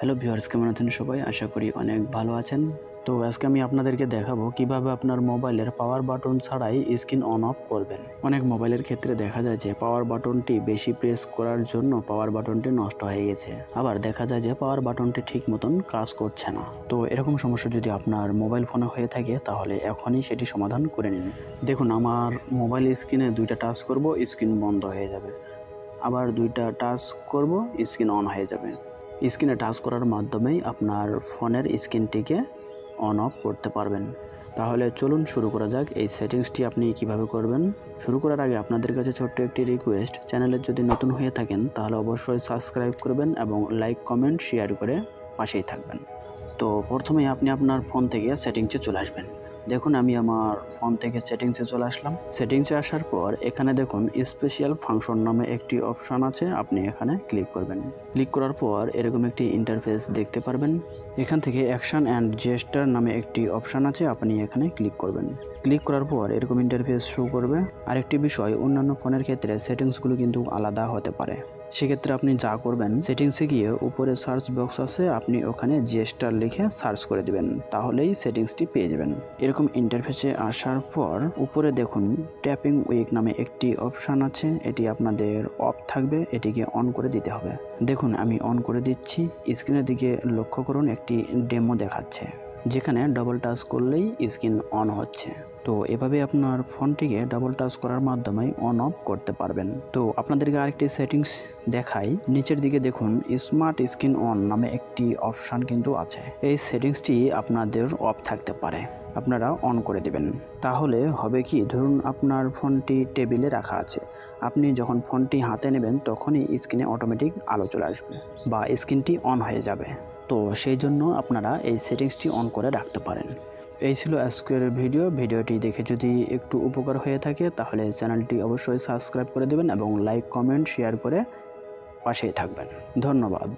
Hello viewers, কেমন আছেন সবাই? আশা করি অনেক ভালো আছেন। তো আজকে আমি আপনাদেরকে দেখাবো কিভাবে আপনার মোবাইলের পাওয়ার বাটন ছাড়াই স্ক্রিন অন অফ করবেন। অনেক মোবাইলের ক্ষেত্রে দেখা যায় যে পাওয়ার বাটনটি বেশি প্রেস করার জন্য পাওয়ার বাটনটি নষ্ট হয়ে গেছে, আবার দেখা যায় যে পাওয়ার বাটনটি ঠিক মতন কাজ করছে না। তো এরকম সমস্যা যদি আপনার মোবাইল ফোনে হয়ে থাকে তাহলে এখনই সেটি সমাধান করে নিন। দেখুন, আমার মোবাইল স্ক্রিনে দুইটা টাচ করব, স্ক্রিন বন্ধ হয়ে যাবে, আবার দুইটা টাচ করব, স্ক্রিন অন হয়ে যাবে। স্ক্রিনে টাচ করার মাধ্যমেই আপনার ফোনের স্ক্রিনটিকে অন অফ করতে পারবেন। তাহলে চলুন শুরু করা যাক। এই সেটিংসটি আপনি কিভাবে করবেন। শুরু করার আগে আপনাদের কাছে ছোট্ট একটি রিকোয়েস্ট, চ্যানেলে যদি নতুন হয়ে থাকেন তাহলে অবশ্যই সাবস্ক্রাইব করবেন এবং লাইক কমেন্ট শেয়ার করে পাশেই থাকবেন। তো প্রথমেই আপনি আপনার ফোন থেকে সেটিংসে চলে আসবেন। দেখুন, আমি আমার ফোন থেকে সেটিংসে চলে আসলাম। সেটিংসে আসার পর এখানে দেখুন স্পেশাল ফাংশন নামে একটি অপশান আছে, আপনি এখানে ক্লিক করবেন। ক্লিক করার পর এরকম একটি ইন্টারফেস দেখতে পারবেন। এখান থেকে অ্যাকশন অ্যান্ড জেস্টার নামে একটি অপশান আছে, আপনি এখানে ক্লিক করবেন। ক্লিক করার পর এরকম ইন্টারফেস শো করবে। আরেকটি বিষয়, অন্যান্য ফোনের ক্ষেত্রে সেটিংসগুলো কিন্তু আলাদা হতে পারে। সেক্ষেত্রে আপনি যা করবেন, সেটিংসে গিয়ে উপরে সার্চ বক্স আছে, আপনি ওখানে জেস্টার লিখে সার্চ করে দিবেন, তাহলেই সেটিংসটি পেয়ে যাবেন। এরকম ইন্টারফেসে আসার পর উপরে দেখুন ট্যাপিং উইক নামে একটি অপশান আছে, এটি আপনাদের অফ থাকবে, এটিকে অন করে দিতে হবে। দেখুন, আমি অন করে দিচ্ছি। স্ক্রিনের দিকে লক্ষ্য করুন, একটি ডেমো দেখাচ্ছে যেখানে ডবল টাচ করলেই স্ক্রিন অন হচ্ছে। তো এভাবে আপনার ফোনটিকে ডবল টাচ করার মাধ্যমে অন অফ করতে পারবেন। তো আপনাদেরকে আরেকটি সেটিংস দেখাই। নিচের দিকে দেখুন স্মার্ট স্ক্রিন অন নামে একটি অপশান কিন্তু আছে। এই সেটিংসটি আপনাদের অফ থাকতে পারে, আপনারা অন করে দেবেন। তাহলে হবে কি, ধরুন আপনার ফোনটি টেবিলে রাখা আছে, আপনি যখন ফোনটি হাতে নেবেন তখনই স্ক্রিনে অটোমেটিক আলো চলে আসবে বা স্ক্রিনটি অন হয়ে যাবে। তো সেই জন্য আপনারা এই সেটিংসটি অন করে রাখতে পারেন। এই ছিল আজকের ভিডিওটি দেখে যদি একটু উপকার হয়ে থাকে তাহলে চ্যানেলটি অবশ্যই সাবস্ক্রাইব করে দেবেন এবং লাইক কমেন্ট শেয়ার করে পাশেই থাকবেন। ধন্যবাদ।